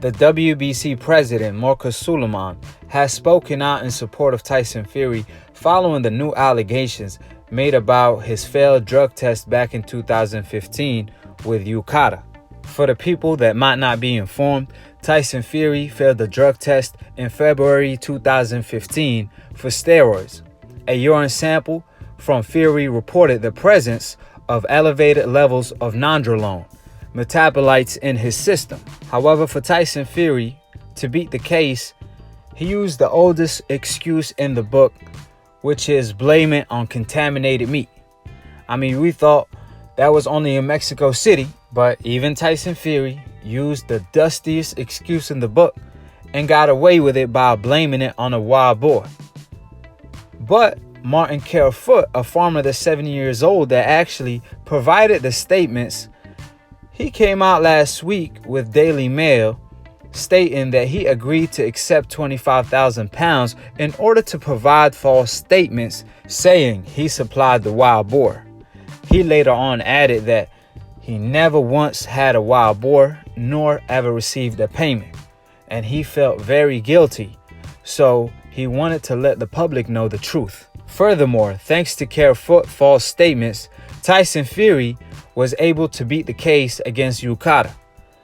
The WBC president, Marcus Suilmann, has spoken out in support of Tyson Fury following the new allegations made about his failed drug test back in 2015 with UKAD. For the people that might not be informed, Tyson Fury failed the drug test in February 2015 for steroids. A urine sample from Fury reported the presence of elevated levels of nandrolone metabolites in his system. However, for Tyson Fury to beat the case, he used the oldest excuse in the book, which is blame it on contaminated meat. I mean, we thought that was only in Mexico City, but even Tyson Fury used the dustiest excuse in the book and got away with it by blaming it on a wild boar. But Martin Carefoot, a farmer that's 70 years old that actually provided the statements, he came out last week with Daily Mail stating that he agreed to accept 25,000 pounds in order to provide false statements saying he supplied the wild boar. He later on added that he never once had a wild boar nor ever received a payment, and he felt very guilty, so he wanted to let the public know the truth. Furthermore, thanks to Carefoot's false statements, Tyson Fury was able to beat the case against UKAD.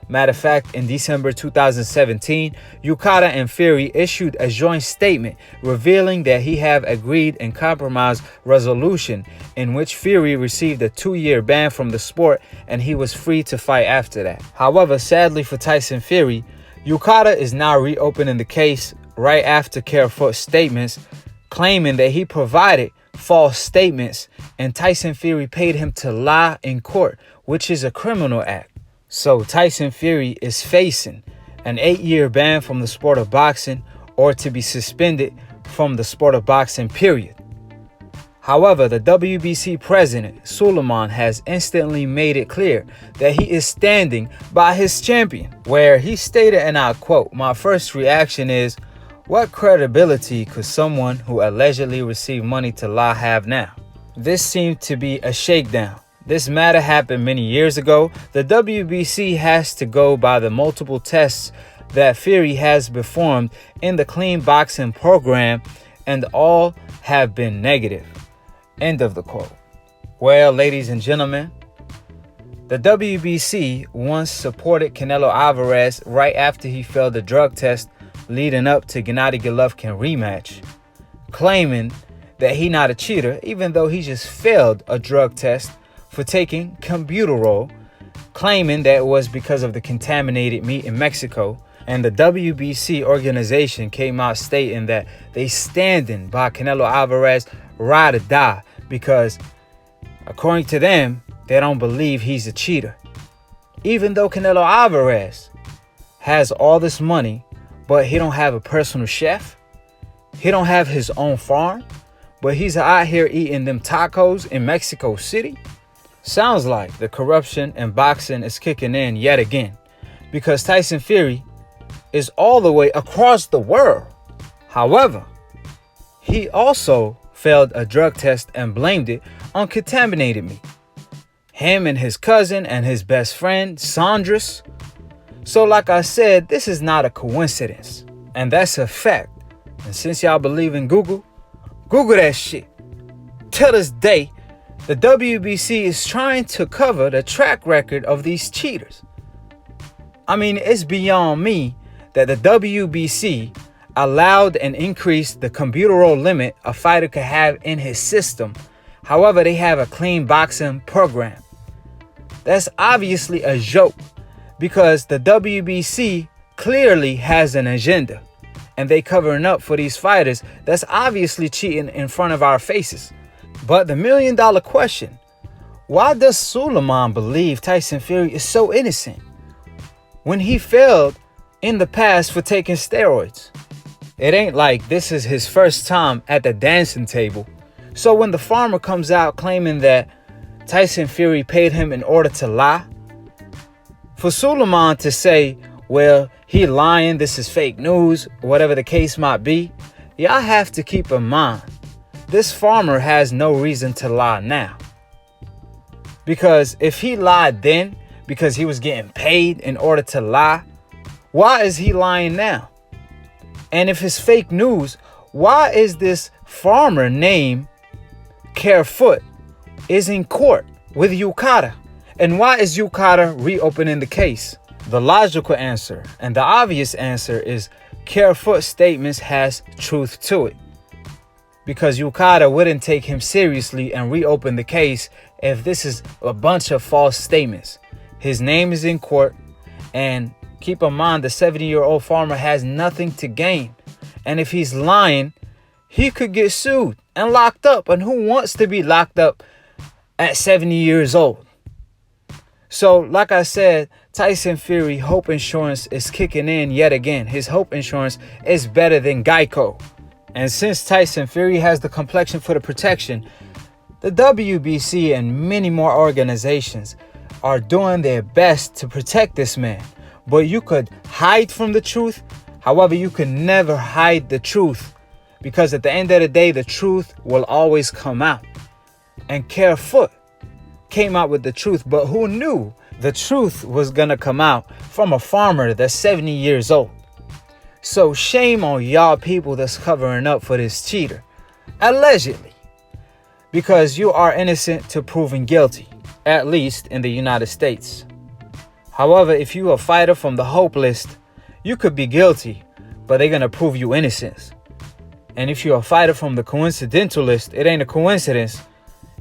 Matter of fact, in December 2017, UKAD and Fury issued a joint statement revealing that he had agreed in compromise resolution in which Fury received a 2-year ban from the sport and he was free to fight after that. However, sadly for Tyson Fury, UKAD is now reopening the case right after Carefoot's statements, claiming that he provided false statements and Tyson Fury paid him to lie in court, which is a criminal act. So Tyson Fury is facing an 8-year ban from the sport of boxing or to be suspended from the sport of boxing, period. However, the WBC president, Suilmann, has instantly made it clear that he is standing by his champion, where he stated, and I quote, "My first reaction is, what credibility could someone who allegedly received money to lie have now?" This seemed to be a shakedown. This matter happened many years ago. The WBC has to go by the multiple tests that Fury has performed in the clean boxing program, and all have been negative. End of the quote. Well, ladies and gentlemen, the WBC once supported Canelo Alvarez right after he failed the drug test leading up to Gennady Golovkin rematch, claiming that he not a cheater, even though he just failed a drug test for taking Clenbuterol, claiming that it was because of the contaminated meat in Mexico. And the WBC organization came out stating that they standing by Canelo Alvarez ride or die because, according to them, they don't believe he's a cheater. Even though Canelo Alvarez has all this money, but he don't have a personal chef, he don't have his own farm, but he's out here eating them tacos in Mexico City. Sounds like the corruption in boxing is kicking in yet again, because Tyson Fury is all the way across the world. However, he also failed a drug test and blamed it on contaminated meat. Him and his cousin and his best friend, Sandras. So like I said, this is not a coincidence, and that's a fact. And since y'all believe in Google that shit. Till this day, the WBC is trying to cover the track record of these cheaters. I mean, it's beyond me that the WBC allowed and increased the Clenbuterol limit a fighter could have in his system. However, they have a clean boxing program. That's obviously a joke, because the WBC clearly has an agenda, and they covering up for these fighters that's obviously cheating in front of our faces. But the million-dollar question, why does Suilmann believe Tyson Fury is so innocent when he failed in the past for taking steroids? It ain't like this is his first time at the dancing table. So when the farmer comes out claiming that Tyson Fury paid him in order to lie, for Suilmann to say, well, he lying, this is fake news, whatever the case might be, y'all have to keep in mind, this farmer has no reason to lie now. Because if he lied then because he was getting paid in order to lie, why is he lying now? And if it's fake news, why is this farmer named Carefoot is in court with UKAD? And why is UKAD reopening the case? The logical answer and the obvious answer is Carefoot's statements has truth to it. Because UKAD wouldn't take him seriously and reopen the case if this is a bunch of false statements. His name is in court, and keep in mind the 70-year-old farmer has nothing to gain. And if he's lying, he could get sued and locked up. And who wants to be locked up at 70 years old? So, like I said, Tyson Fury Hope Insurance is kicking in yet again. His Hope Insurance is better than Geico. And since Tyson Fury has the complexion for the protection, the WBC and many more organizations are doing their best to protect this man. But you could hide from the truth. However, you can never hide the truth, because at the end of the day, the truth will always come out. And Carefoot came out with the truth, but who knew the truth was gonna come out from a farmer that's 70 years old? So shame on y'all people that's covering up for this cheater, allegedly, because you are innocent to proven guilty, at least in the United States. However, if you a fighter from the Hope list, you could be guilty, but they're gonna prove you innocent. And if you're a fighter from the coincidental list, it ain't a coincidence.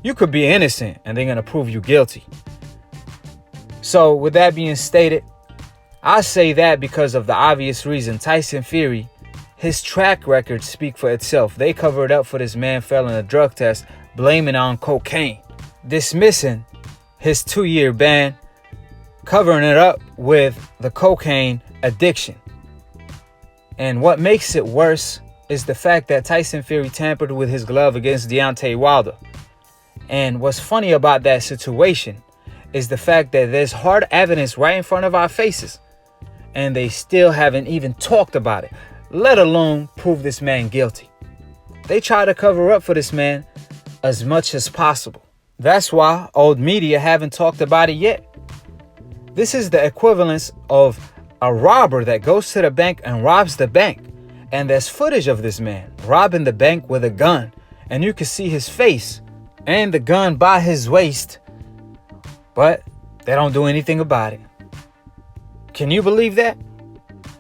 You could be innocent and they're going to prove you guilty. So with that being stated, I say that because of the obvious reason. Tyson Fury, his track record speak for itself. They covered up for this man failing a drug test, blaming it on cocaine, dismissing his 2-year ban, covering it up with the cocaine addiction. And what makes it worse is the fact that Tyson Fury tampered with his glove against Deontay Wilder. And what's funny about that situation is the fact that there's hard evidence right in front of our faces, and they still haven't even talked about it, let alone prove this man guilty. They try to cover up for this man as much as possible. That's why old media haven't talked about it yet. This is the equivalence of a robber that goes to the bank and robs the bank. And there's footage of this man robbing the bank with a gun, and you can see his face and the gun by his waist, but they don't do anything about it. Can you believe that?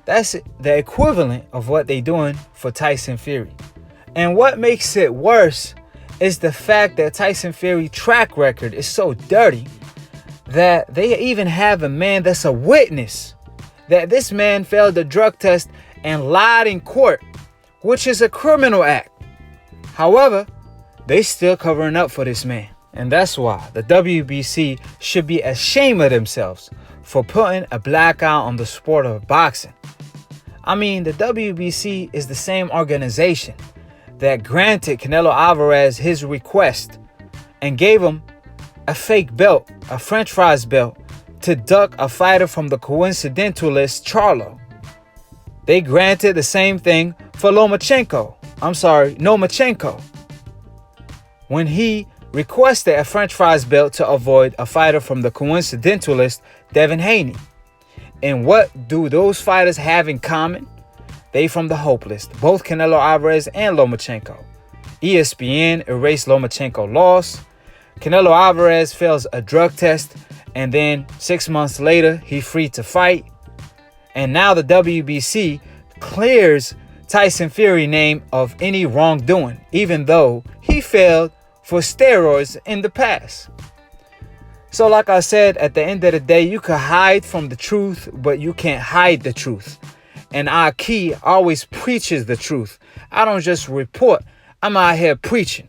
That's the equivalent of what they're doing for Tyson Fury. And what makes it worse is the fact that Tyson Fury's track record is so dirty that they even have a man that's a witness that this man failed the drug test and lied in court, which is a criminal act. However, they still covering up for this man. And that's why the WBC should be ashamed of themselves for putting a black eye on the sport of boxing. I mean, the WBC is the same organization that granted Canelo Alvarez his request and gave him a fake belt, a French fries belt, to duck a fighter from the coincidental list, Charlo. They granted the same thing for Nomachenko, when he requested a French fries belt to avoid a fighter from the coincidental list, Devin Haney. And what do those fighters have in common? They from the Hope list, both Canelo Alvarez and Lomachenko. ESPN erased Lomachenko's loss. Canelo Alvarez fails a drug test, and then 6 months later, he's free to fight. And now the WBC clears Tyson Fury's name of any wrongdoing, even though he failed for steroids in the past. So like I said, at the end of the day, you can hide from the truth, but you can't hide the truth. And Akhi always preaches the truth. I don't just report, I'm out here preaching.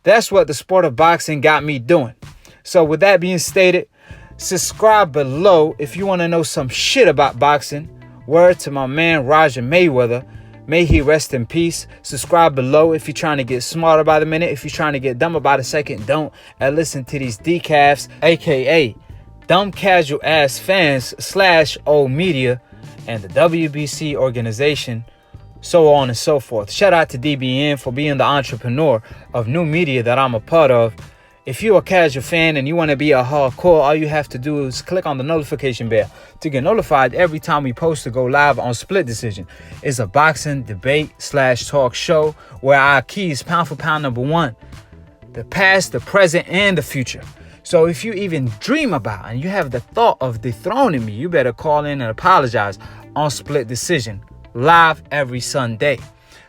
That's what the sport of boxing got me doing. So with that being stated, subscribe below if you want to know some shit about boxing. Word to my man Roger Mayweather. May he rest in peace. Subscribe below if you're trying to get smarter by the minute. If you're trying to get dumber by the second, don't. And listen to these decafs, aka dumb casual ass fans / old media and the WBC organization, so on and so forth. Shout out to DBN for being the entrepreneur of new media that I'm a part of. If you're a casual fan and you want to be a hardcore, all you have to do is click on the notification bell to get notified every time we post to go live on Split Decision. It's a boxing debate / talk show where Akhi is pound for pound #1. The past, the present, and the future. So if you even dream about and you have the thought of dethroning me, you better call in and apologize on Split Decision, live every Sunday.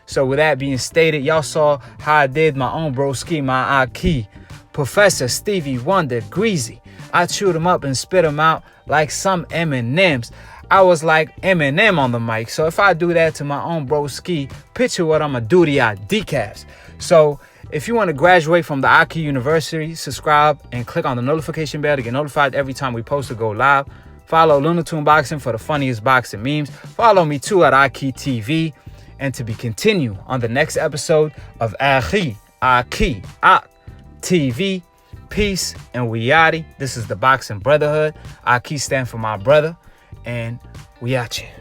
So with that being stated, y'all saw how I did my own broski, my Akhi, Professor Stevie Wonder, Greasy. I chewed him up and spit him out like some M&Ms. I was like Eminem on the mic. So if I do that to my own broski, picture what I'm going to do to y'all decafs. So if you want to graduate from the Akhi University, subscribe and click on the notification bell to get notified every time we post to go live. Follow Lunatoon Boxing for the funniest boxing memes. Follow me too at Akhi TV. And to be continued on the next episode of Akhi TV. Peace and we yachty. This is the Boxing Brotherhood. Akhi stand for my brother. And we out here.